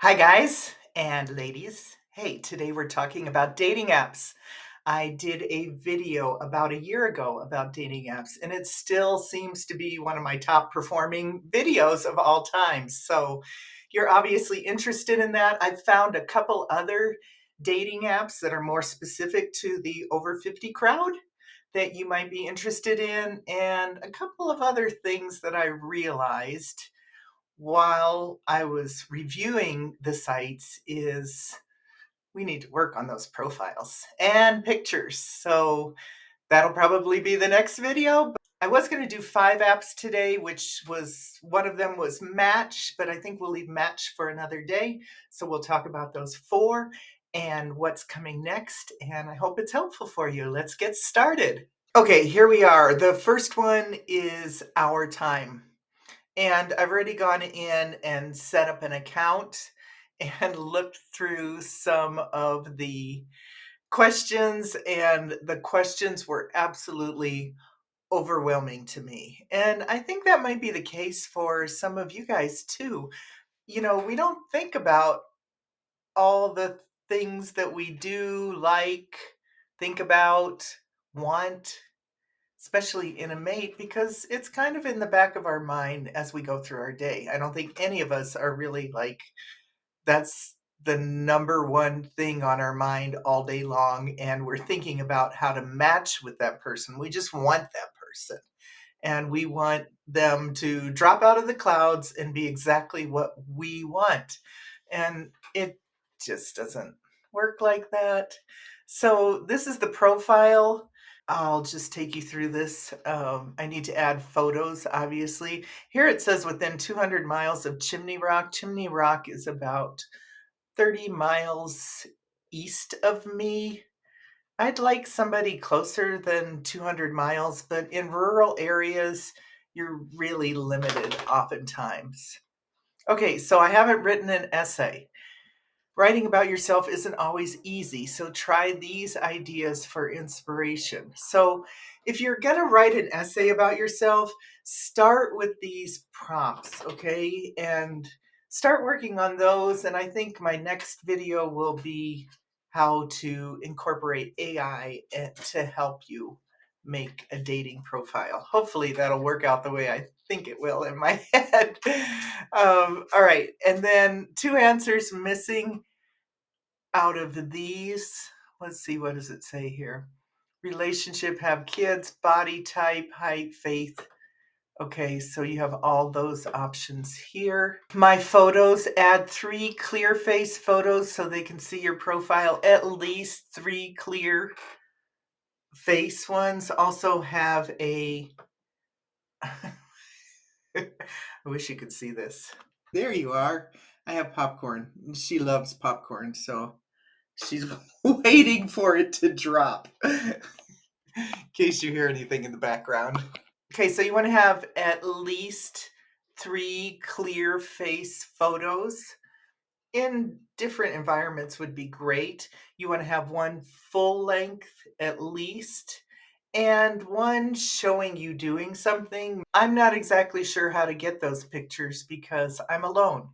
Hi, guys and ladies. Hey, today we're talking about dating apps. I did a video about a year ago about dating apps, and it still seems to be one of my top performing videos of all time. So, you're obviously interested in that. I've found a couple other dating apps that are more specific to the over 50 crowd that you might be interested in, and a couple of other things that I realized while I was reviewing the sites is we need to work on those profiles and pictures. So that'll probably be the next video. I was going to do 5 apps today, which was one of them was Match, but I think we'll leave Match for another day. So we'll talk about those 4 and what's coming next. And I hope it's helpful for you. Let's get started. Okay, here we are. The first one is Our Time. And I've already gone in and set up an account and looked through some of the questions, and the questions were absolutely overwhelming to me. And I think that might be the case for some of you guys too. We don't think about all the things that we do, like, think about, want, especially in a mate, because it's kind of in the back of our mind as we go through our day. I don't think any of us are really like, that's the number one thing on our mind all day long, and we're thinking about how to match with that person. We just want that person, and we want them to drop out of the clouds and be exactly what we want. And it just doesn't work like that. So, this is the profile. I'll just take you through this. I need to add photos, obviously. Here it says within 200 miles of Chimney Rock. Chimney Rock is about 30 miles east of me. I'd like somebody closer than 200 miles, but in rural areas, you're really limited oftentimes. Okay, so I haven't written an essay. Writing about yourself isn't always easy, so try these ideas for inspiration. So, if you're going to write an essay about yourself, start with these prompts, okay? And start working on those. And I think my next video will be how to incorporate AI to help you make a dating profile. Hopefully, that'll work out the way I think it will in my head. All right. And then 2 answers missing out of these. Let's see, what does it say here? Relationship, have kids, body type, height, faith. Okay, so you have all those options here. My photos, add 3 clear face photos so they can see your profile, at least 3 clear face ones. Also have a, I wish you could see this. There you are. I have popcorn. She loves popcorn, so she's waiting for it to drop. In case you hear anything in the background. Okay, so you want to have at least 3 clear face photos in different environments would be great. You want to have 1 full length at least, and 1 showing you doing something. I'm not exactly sure how to get those pictures because I'm alone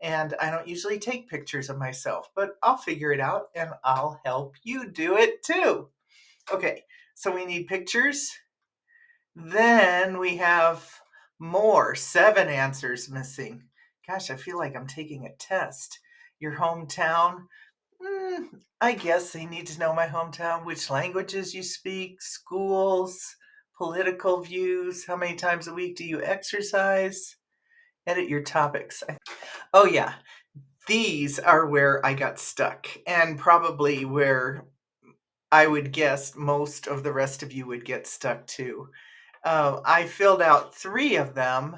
and I don't usually take pictures of myself, but I'll figure it out and I'll help you do it too. Okay, so we need pictures. Then we have more, 7 answers missing. Gosh, I feel like I'm taking a test. Your hometown. I guess they need to know my hometown, which languages you speak, schools, political views, how many times a week do you exercise, edit your topics. Oh, yeah, these are where I got stuck, and probably where I would guess most of the rest of you would get stuck too. I filled out 3 of them,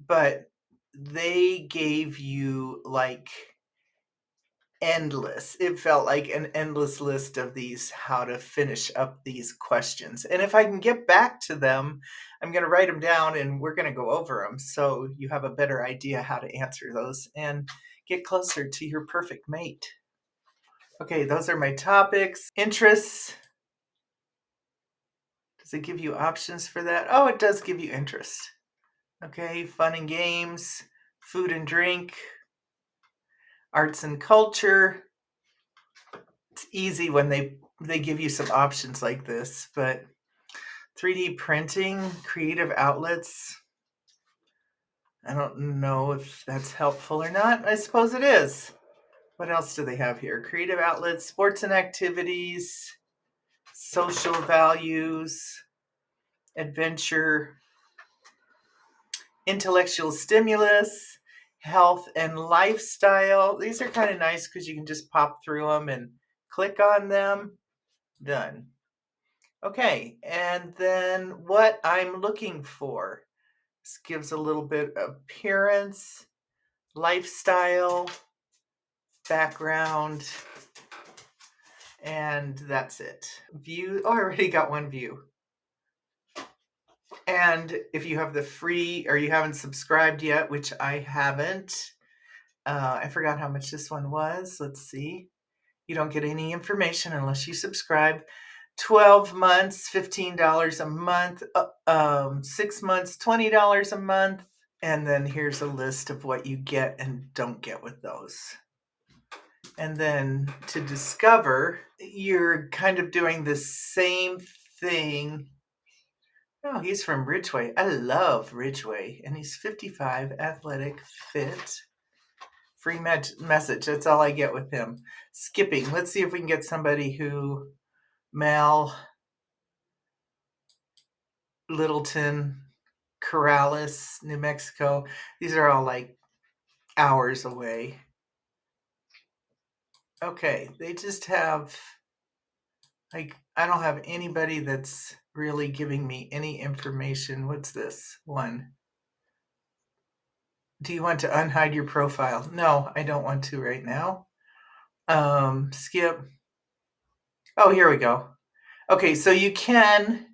but they gave you like endless. It felt like an endless list of these, how to finish up these questions. And if I can get back to them, I'm going to write them down and we're going to go over them so you have a better idea how to answer those and get closer to your perfect mate. Okay, those are my topics. Interests. Does it give you options for that? Oh, it does give you interests. Okay, fun and games, food and drink. Arts and culture. It's easy when they give you some options like this, but 3D printing, creative outlets. I don't know if that's helpful or not. I suppose it is. What else do they have here? Creative outlets, sports and activities, social values, adventure, intellectual stimulus, health and lifestyle. These are kind of nice because you can just pop through them and click on them. Done. Okay, and then what I'm looking for. This gives a little bit of appearance, lifestyle, background, and that's it. View, oh, I already got one view. And if you have the free or you haven't subscribed yet, which I haven't, I forgot how much this one was. Let's see. You don't get any information unless you subscribe. 12 months, $15 a month, 6 months, $20 a month. And then here's a list of what you get and don't get with those. And then to discover, you're kind of doing the same thing. Oh, he's from Ridgeway. I love Ridgeway. And he's 55, athletic, fit. Free message. That's all I get with him. Skipping. Let's see if we can get somebody who, Mal, Littleton, Corrales, New Mexico. These are all like hours away. Okay, they just have, like, I don't have anybody that's really giving me any information. What's this one? Do you want to unhide your profile? No, I don't want to right now. Skip. Oh, here we go. Okay, so you can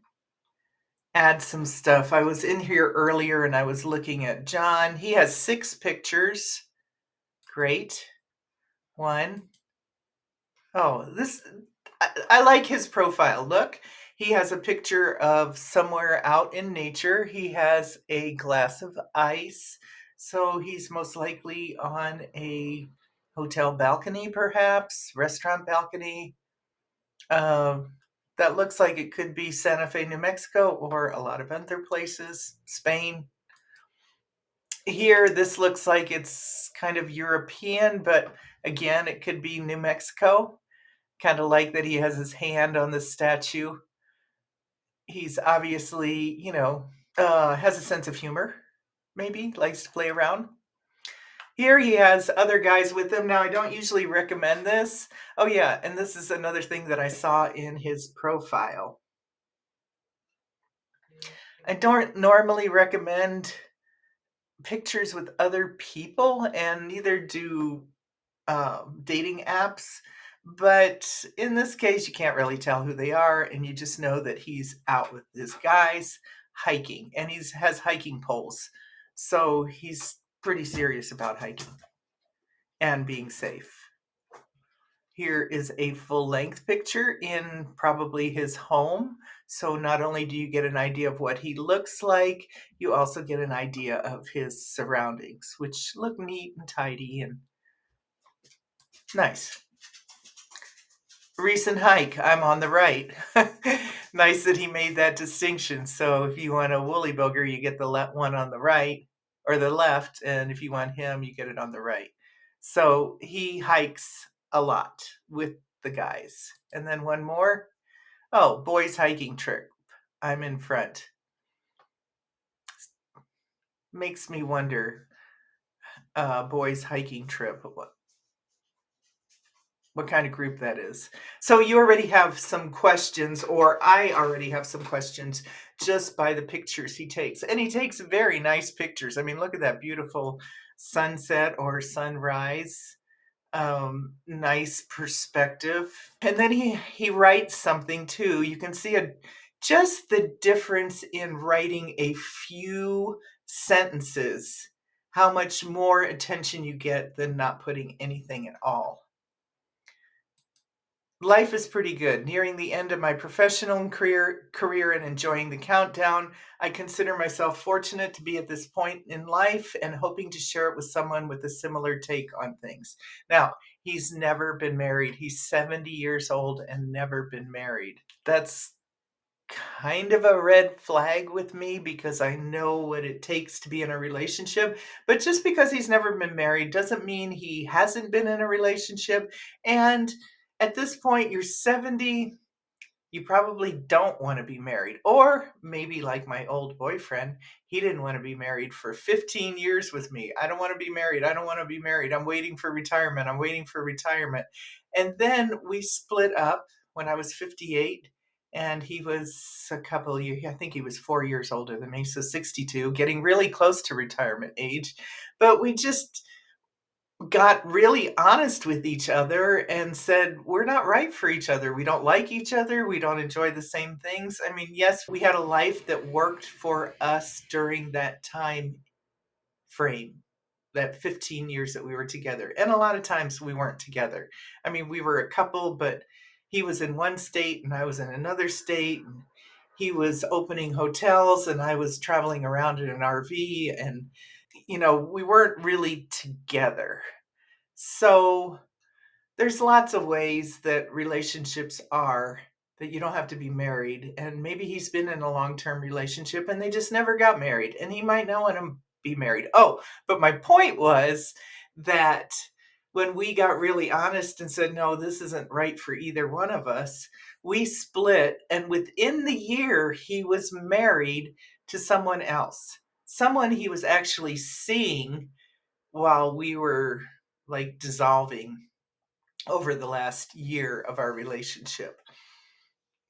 add some stuff. I was in here earlier and I was looking at John. He has 6 pictures. Great. One. Oh, this, I like his profile. Look, he has a picture of somewhere out in nature. He has a glass of ice. So he's most likely on a hotel balcony, perhaps, restaurant balcony. That looks like it could be Santa Fe, New Mexico, or a lot of other places, Spain. Here, this looks like it's kind of European, but again, it could be New Mexico. Kind of like that he has his hand on the statue. He's obviously, has a sense of humor, maybe, likes to play around. Here he has other guys with him. Now, I don't usually recommend this. Oh, yeah, and this is another thing that I saw in his profile. I don't normally recommend pictures with other people, and neither do dating apps. But in this case, you can't really tell who they are, and you just know that he's out with his guys hiking, and he has hiking poles. So he's pretty serious about hiking and being safe. Here is a full-length picture in probably his home. So not only do you get an idea of what he looks like, you also get an idea of his surroundings, which look neat and tidy and nice. Recent hike, I'm on the right. Nice that he made that distinction. So if you want a woolly booger, you get the one on the right or the left, and if you want him, you get it on the right. So he hikes a lot with the guys. And then one more. Oh, boys hiking trip. I'm in front. Makes me wonder, boys hiking trip, what kind of group that is. So you already have some questions, or I already have some questions just by the pictures he takes. And he takes very nice pictures. I mean, look at that beautiful sunset or sunrise. Nice perspective. And then he writes something too. You can see just the difference in writing a few sentences, how much more attention you get than not putting anything at all. Life is pretty good. Nearing the end of my professional career and enjoying the countdown, I consider myself fortunate to be at this point in life and hoping to share it with someone with a similar take on things. Now, he's never been married. He's 70 years old and never been married. That's kind of a red flag with me because I know what it takes to be in a relationship. But just because he's never been married doesn't mean he hasn't been in a relationship. And at this point, you're 70, you probably don't want to be married. Or maybe like my old boyfriend, he didn't want to be married for 15 years with me. I don't want to be married. I don't want to be married. I'm waiting for retirement. I'm waiting for retirement. And then we split up when I was 58 and he was a couple years, I think he was 4 years older than me, so 62, getting really close to retirement age. But we just got really honest with each other and said, "We're not right for each other. We don't like each other. We don't enjoy the same things." I mean, yes, we had a life that worked for us during that time frame, that 15 years that we were together. And a lot of times we weren't together. I mean, we were a couple, but he was in one state and I was in another state. And he was opening hotels and I was traveling around in an RV. And, we weren't really together. So there's lots of ways that relationships are that you don't have to be married. And maybe he's been in a long-term relationship and they just never got married. And he might not want to be married. Oh, but my point was that when we got really honest and said, no, this isn't right for either one of us, we split. And within the year, he was married to someone else, someone he was actually seeing while we were like dissolving over the last year of our relationship.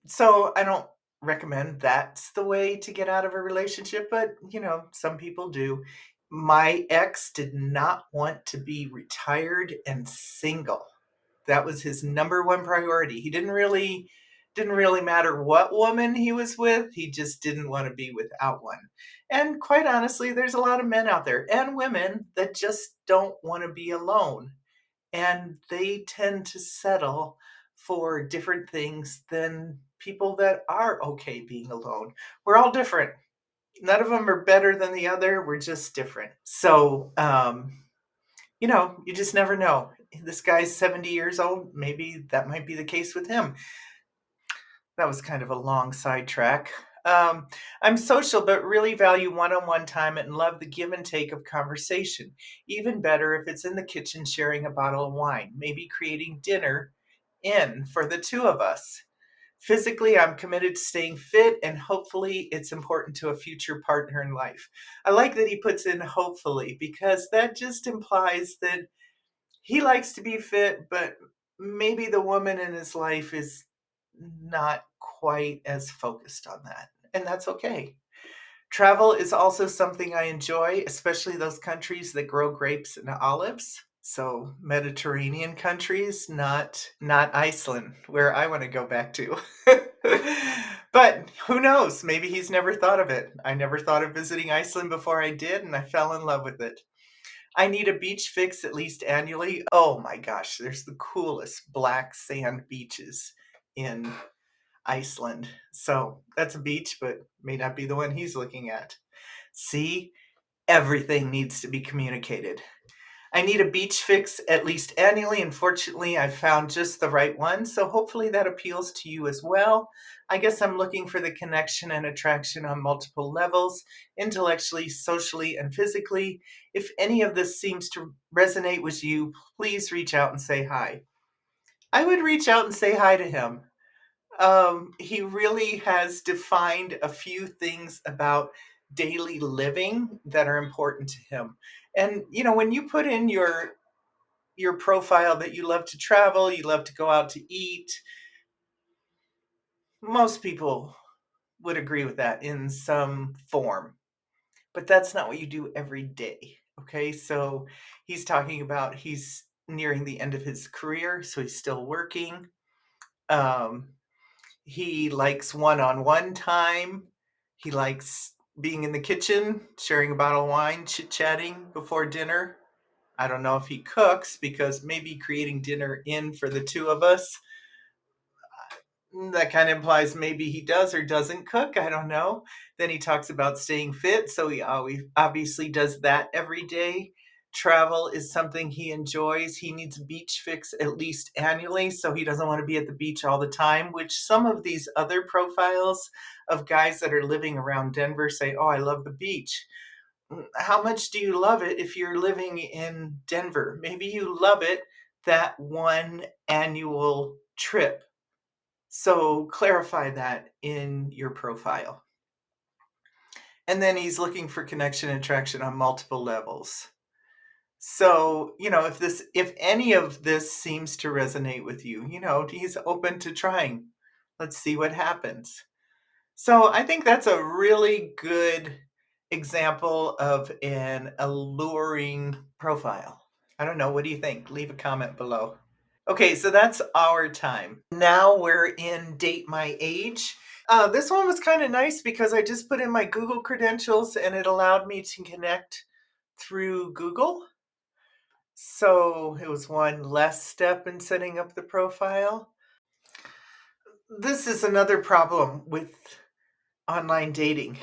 So I don't recommend that's the way to get out of a relationship, but some people do. My ex did not want to be retired and single. That was his number one priority. He didn't really matter what woman he was with. He just didn't want to be without one. And quite honestly, there's a lot of men out there and women that just don't want to be alone, and they tend to settle for different things than people that are okay being alone. We're all different. None of them are better than the other. We're just different. So, you just never know. This guy's 70 years old. Maybe that might be the case with him. That was kind of a long sidetrack. I'm social, but really value one on one time and love the give and take of conversation. Even better if it's in the kitchen sharing a bottle of wine, maybe creating dinner in for the two of us. Physically, I'm committed to staying fit, and hopefully, it's important to a future partner in life. I like that he puts in hopefully because that just implies that he likes to be fit, but maybe the woman in his life is not quite as focused on that. And that's okay. Travel is also something I enjoy, especially those countries that grow grapes and olives. So Mediterranean countries, not Iceland, where I want to go back to. But who knows? Maybe he's never thought of it. I never thought of visiting Iceland before I did, and I fell in love with it. I need a beach fix at least annually. Oh my gosh, there's the coolest black sand beaches in Iceland. So that's a beach, but may not be the one he's looking at. See, everything needs to be communicated. I need a beach fix at least annually. Unfortunately, I've found just the right one, so hopefully that appeals to you as well. I guess I'm looking for the connection and attraction on multiple levels, intellectually, socially, and physically. If any of this seems to resonate with you, please reach out and say hi. I would reach out and say hi to him. He really has defined a few things about daily living that are important to him. And when you put in your profile that you love to travel, you love to go out to eat, most people would agree with that in some form. But that's not what you do every day. Okay? So he's talking about he's nearing the end of his career, so he's still working. Um He likes one-on-one time. He likes being in the kitchen, sharing a bottle of wine, chit-chatting before dinner. I don't know if he cooks because maybe creating dinner in for the two of us That kind of implies maybe he does or doesn't cook. I don't know. Then he talks about staying fit. So he always obviously does that every day. Travel is something he enjoys. He needs a beach fix at least annually. So he doesn't want to be at the beach all the time, which some of these other profiles of guys that are living around Denver say, oh, I love the beach. How much do you love it if you're living in Denver? Maybe you love it that one annual trip, so clarify that in your profile. And then he's looking for connection and attraction on multiple levels. So, if any of this seems to resonate with you, he's open to trying. Let's see what happens. So, I think that's a really good example of an alluring profile. I don't know. What do you think? Leave a comment below. Okay, so that's our time. Now we're in Date My Age. This one was kind of nice because I just put in my Google credentials and it allowed me to connect through Google. So it was one less step in setting up the profile. This is another problem with online dating.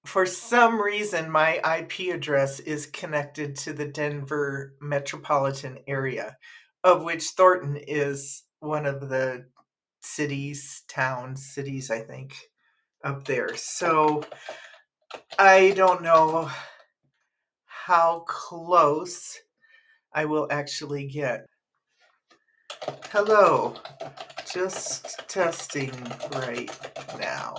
For some reason, my IP address is connected to the Denver metropolitan area, of which Thornton is one of the cities, I think, up there. So I don't know how close I will actually get. Hello, just testing right now.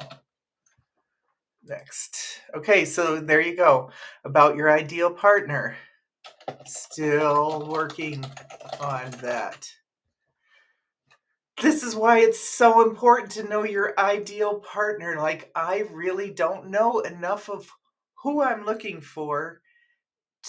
Next. Okay, so there you go. About your ideal partner. Still working on that. This is why it's so important to know your ideal partner. Like, I really don't know enough of who I'm looking for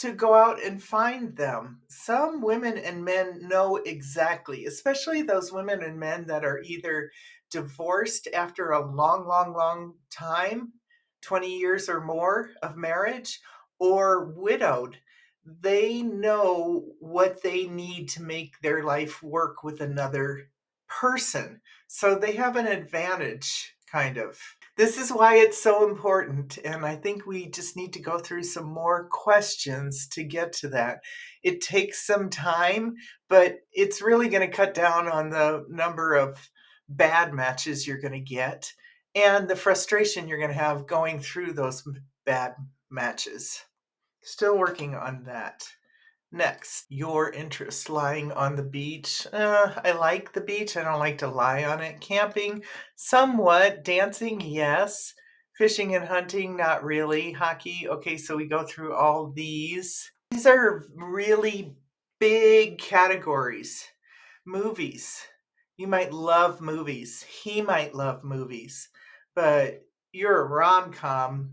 to go out and find them. Some women and men know exactly, especially those women and men that are either divorced after a long, long, long time, 20 years or more of marriage, or widowed. They know what they need to make their life work with another person. So they have an advantage, kind of. This is why it's so important, and I think we just need to go through some more questions to get to that. It takes some time, but it's really going to cut down on the number of bad matches you're going to get and the frustration you're going to have going through those bad matches. Still working on that. Next, your interest. Lying on the beach. I like the beach. I don't like to lie on it. Camping, somewhat. Dancing, yes. Fishing and hunting, not really. Hockey, okay, so we go through all these. These are really big categories. Movies. You might love movies. He might love movies. But you're a rom-com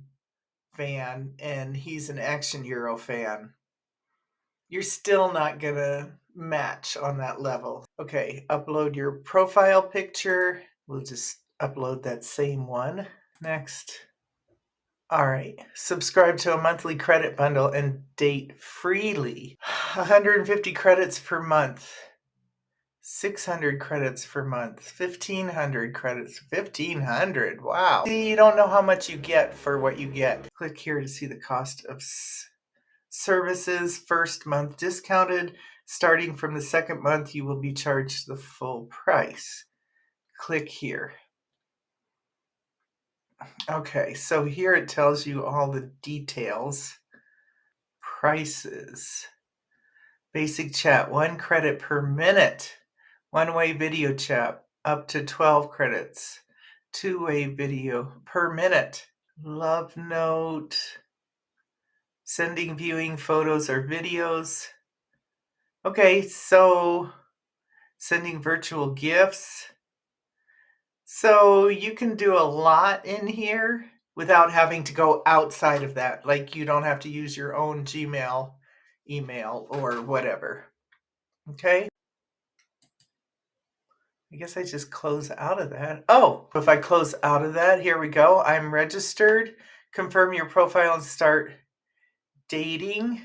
fan and he's an action hero fan. You're still not gonna match on that level. Okay, upload your profile picture. We'll just upload that same one. Next. All right, subscribe to a monthly credit bundle and date freely. 150 credits per month. 600 credits per month. 1,500 credits. 1,500, wow. See, you don't know how much you get for what you get. Click here to see the cost of services. First month discounted. Starting from the second month, you will be charged the full price. Click here. Okay, so here it tells you all the details. Prices. Basic chat, 1 credit per minute. One-way video chat, up to 12 credits. Two-way video per minute. Love note. Sending viewing photos or videos. Okay, so sending virtual gifts. So you can do a lot in here without having to go outside of that. Like, you don't have to use your own Gmail email or whatever. Okay? I guess I just close out of that. Oh, if I close out of that, here we go. I'm registered. Confirm your profile and start dating.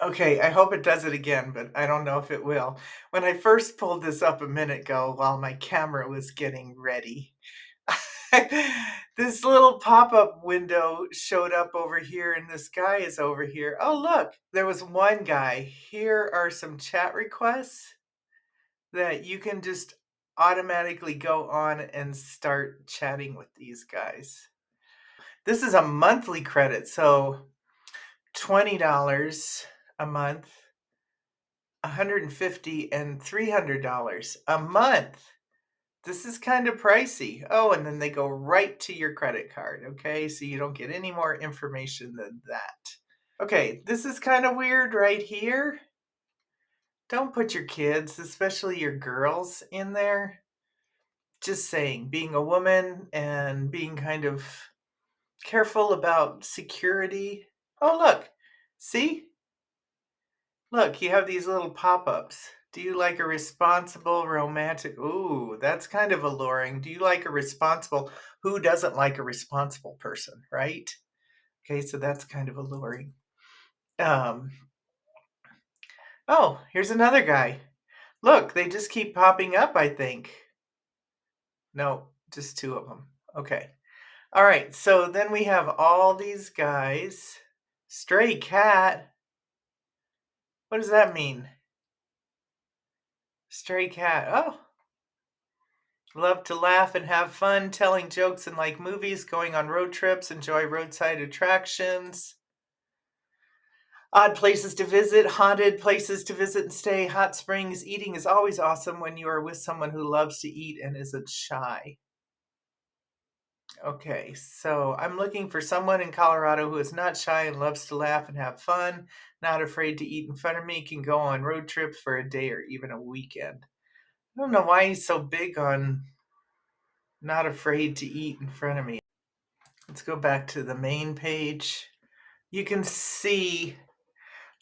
Okay, I hope it does it again, but I don't know if it will. When I first pulled this up a minute ago while my camera was getting ready, this little pop-up window showed up over here and this guy is over here. Oh, look, there was one guy. Here are some chat requests that you can just automatically go on and start chatting with these guys. This is a monthly credit, so $20 a month, 150 and $300 a month. This is kind of pricey. Oh, and then they go right to your credit card, okay? So you don't get any more information than that. Okay, this is kind of weird right here. Don't put your kids, especially your girls, in there. Just saying, being a woman and being kind of careful about security. Oh, look. See? Look, you have these little pop-ups. Do you like a responsible romantic? Ooh, that's kind of alluring. Do you like a responsible? Who doesn't like a responsible person, right? Okay, so that's kind of alluring. Um, oh, here's another guy. Look, they just keep popping up, I think. No, just two of them. Okay. All right, so then we have all these guys. Stray cat. What does that mean? Stray cat. Oh, love to laugh and have fun, telling jokes and like movies, going on road trips, enjoy roadside attractions, odd places to visit, haunted places to visit and stay, hot springs. Eating is always awesome when you are with someone who loves to eat and isn't shy. Okay, so I'm looking for someone in Colorado who is not shy and loves to laugh and have fun, not afraid to eat in front of me, can go on road trips for a day or even a weekend. I don't know why he's so big on not afraid to eat in front of me. Let's go back to the main page. You can see,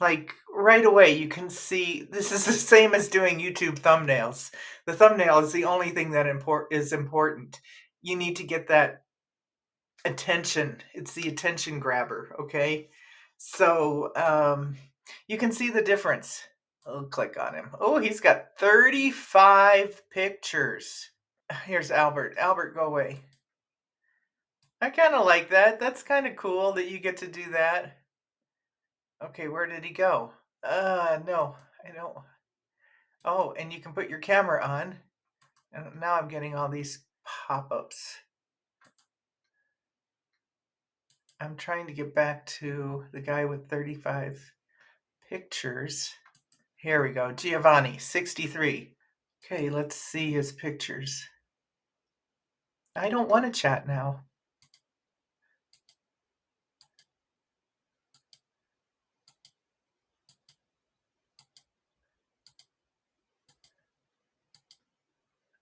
like, right away, you can see this is the same as doing YouTube thumbnails. The thumbnail is the only thing that is important. You need to get that attention. It's the attention grabber, okay? So you can see the difference. I'll click on him. Oh, he's got 35 pictures. Here's Albert. Albert, go away. I kind of like that. That's kind of cool that you get to do that. Okay, where did he go? No, I don't. Oh, and you can put your camera on. And now I'm getting all these pop-ups. I'm trying to get back to the guy with 35 pictures. Here we go. Giovanni, 63. Okay, let's see his pictures. I don't want to chat now.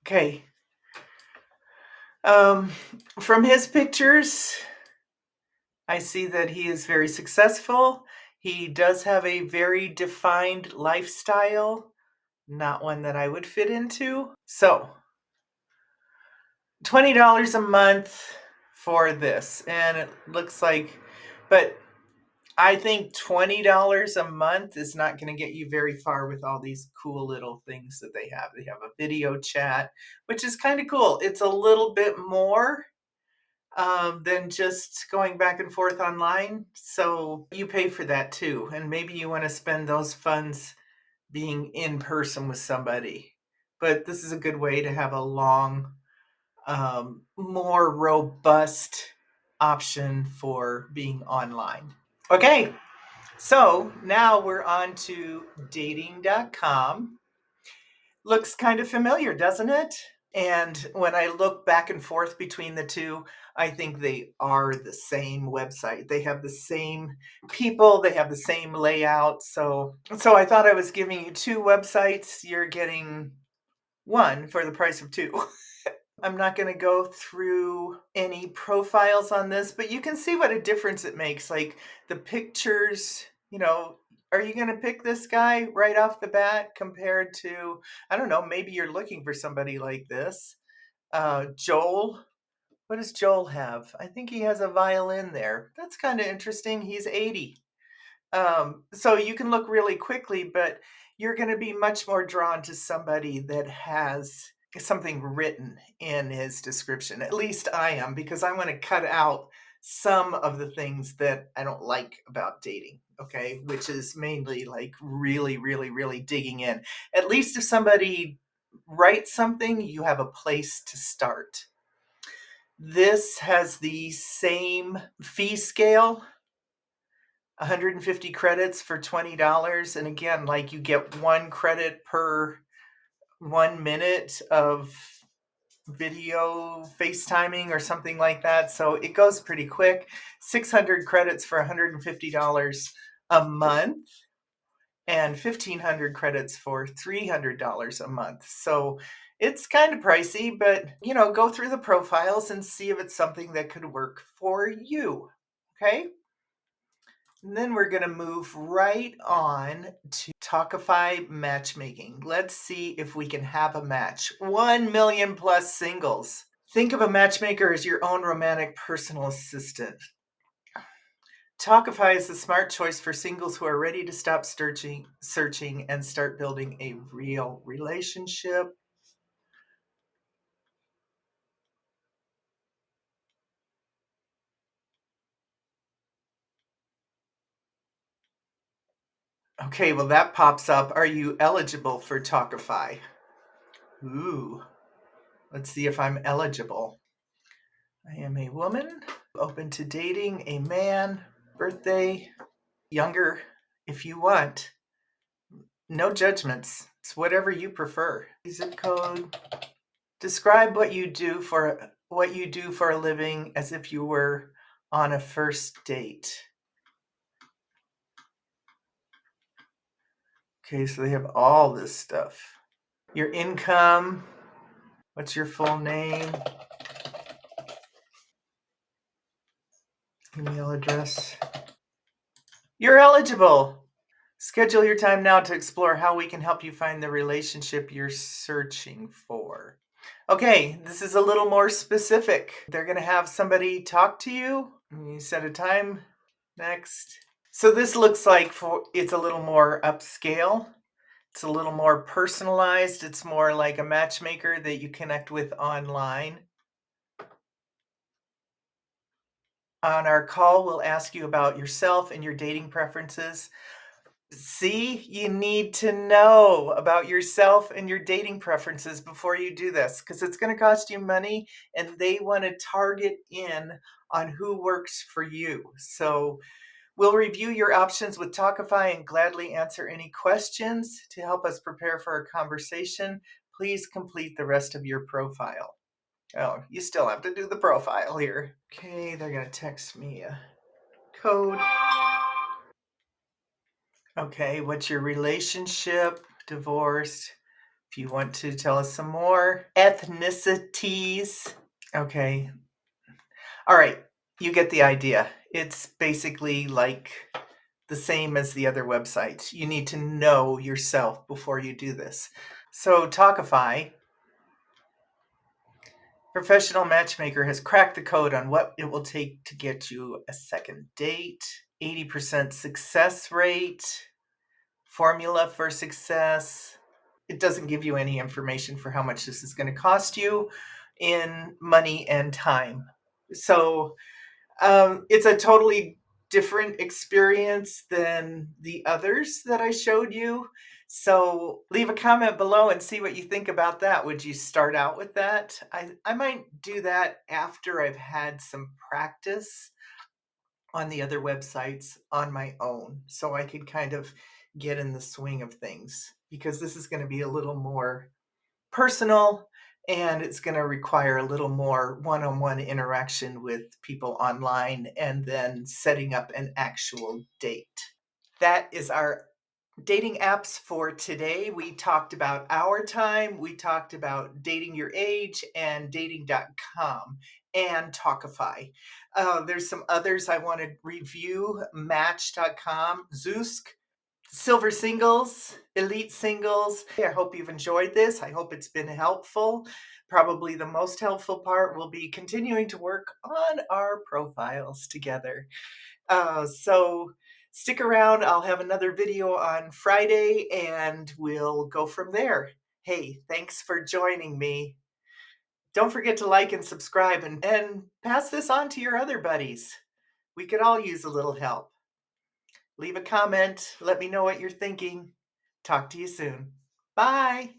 Okay. From his pictures, I see that he is very successful. He does have a very defined lifestyle, not one that I would fit into. So, $20 a month for this. And it looks like, but I think $20 a month is not going to get you very far with all these cool little things that they have. They have a video chat, which is kind of cool. It's a little bit more than just going back and forth online. So you pay for that too. And maybe you want to spend those funds being in person with somebody. But this is a good way to have a long, more robust option for being online. Okay, so now we're on to dating.com. Looks kind of familiar, doesn't it? And when I look back and forth between the two, I think they are the same website. They have the same people, they have the same layout. So I thought I was giving you two websites. You're getting one for the price of two. I'm not going to go through any profiles on this, but you can see what a difference it makes. Like the pictures, are you going to pick this guy right off the bat compared to, I don't know, maybe you're looking for somebody like this. Joel, what does Joel have? I think he has a violin there. That's kind of interesting. He's 80. So you can look really quickly, but you're going to be much more drawn to somebody that has something written in his description. At least I am, because I want to cut out some of the things that I don't like about dating, okay? Which is mainly like really, really, really digging in. At least if somebody writes something, you have a place to start. This has the same fee scale, 150 credits for $20. And again, like you get 1 credit per 1 minute of video FaceTiming or something like that. So it goes pretty quick. 600 credits for $150 a month and 1,500 credits for $300 a month. So it's kind of pricey, but go through the profiles and see if it's something that could work for you. Okay. And then we're going to move right on to Talkify matchmaking. Let's see if we can have a match. 1 million plus singles. Think of a matchmaker as your own romantic personal assistant. Talkify is the smart choice for singles who are ready to stop searching and start building a real relationship. Okay, well that pops up. Are you eligible for Talkify? Ooh, let's see if I'm eligible. I am a woman, open to dating a man, birthday, younger if you want. No judgments. It's whatever you prefer. Zip code. Describe what you do for a living as if you were on a first date. Okay, so they have all this stuff. Your income, what's your full name, email address. You're eligible. Schedule your time now to explore how we can help you find the relationship you're searching for. Okay, this is a little more specific. They're going to have somebody talk to you. You set a time. Next. So this looks like it's a little more upscale. It's a little more personalized. It's more like a matchmaker that you connect with online. On our call, we'll ask you about yourself and your dating preferences. See, you need to know about yourself and your dating preferences before you do this, because it's going to cost you money and they want to target in on who works for you. So we'll review your options with Talkify and gladly answer any questions. To help us prepare for our conversation, please complete the rest of your profile. Oh, you still have to do the profile here. Okay, they're going to text me a code. Okay, what's your relationship? Divorced. If you want to tell us some more. Ethnicities. Okay. All right, you get the idea. It's basically like the same as the other websites. You need to know yourself before you do this. So Talkify, professional matchmaker, has cracked the code on what it will take to get you a second date. 80% success rate, formula for success. It doesn't give you any information for how much this is going to cost you in money and time. So it's a totally different experience than the others that I showed you. So leave a comment below and see what you think about that. Would you start out with that? I might do that after I've had some practice on the other websites on my own, so I could kind of get in the swing of things, because this is going to be a little more personal and it's going to require a little more one-on-one interaction with people online and then setting up an actual date. That is our dating apps for today. We talked about Our Time, we talked about Dating Your Age and dating.com and Talkify. There's some others I want to review: Match.com, Zoosk, Silver Singles, Elite Singles. I hope you've enjoyed this. I hope it's been helpful. Probably the most helpful part will be continuing to work on our profiles together. So Stick around, I'll have another video on Friday, and we'll go from there. Hey, thanks for joining me. Don't forget to like and subscribe and pass this on to your other buddies. We could all use a little help. Leave a comment, let me know what you're thinking. Talk to you soon. Bye.